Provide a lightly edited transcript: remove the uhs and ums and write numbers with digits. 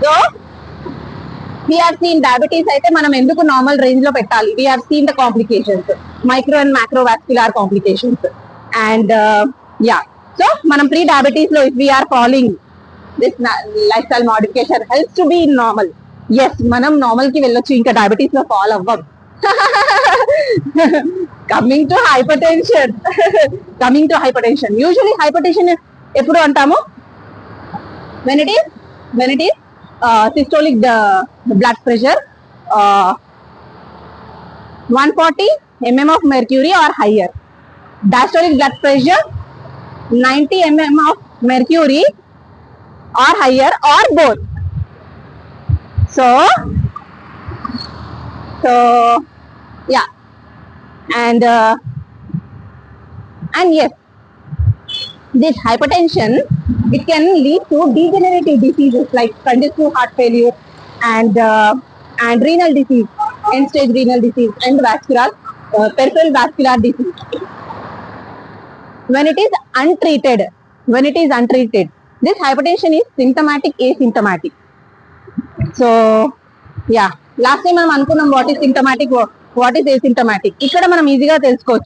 So we are scene diabetes అయితే మనం ఎందుకు నార్మల్ రేంజ్ లో పెట్టాలి? We are seen the complications, micro and macrovascular complications. And yeah, so మనం ప్రీ డయాబెటీస్ లో if we are following this lifestyle modification helps to be in normal. Yes, మనం normal కి వెళ్ళొచ్చు, ఇంకా డయాబెటీస్ లో ఫాలో అవ్వం. Coming to hypertension. Coming to hypertension, usually hypertension ఎప్పుడు అంటాము? when it is systolic blood pressure 140 mm of mercury or higher, diastolic blood pressure 90 mm of mercury or higher or both. So yeah, and yes, this hypertension, it can lead to degenerative diseases like congestive heart failure and renal disease, end stage renal disease, and vascular peripheral vascular disease when it is untreated. This hypertension is symptomatic, asymptomatic. So yeah, last time మనం అనుకున్నాం what is symptomatic, what is asymptomatic. ఇక్కడ మనం ఈజీగా తెలుసుకోవచ్చు.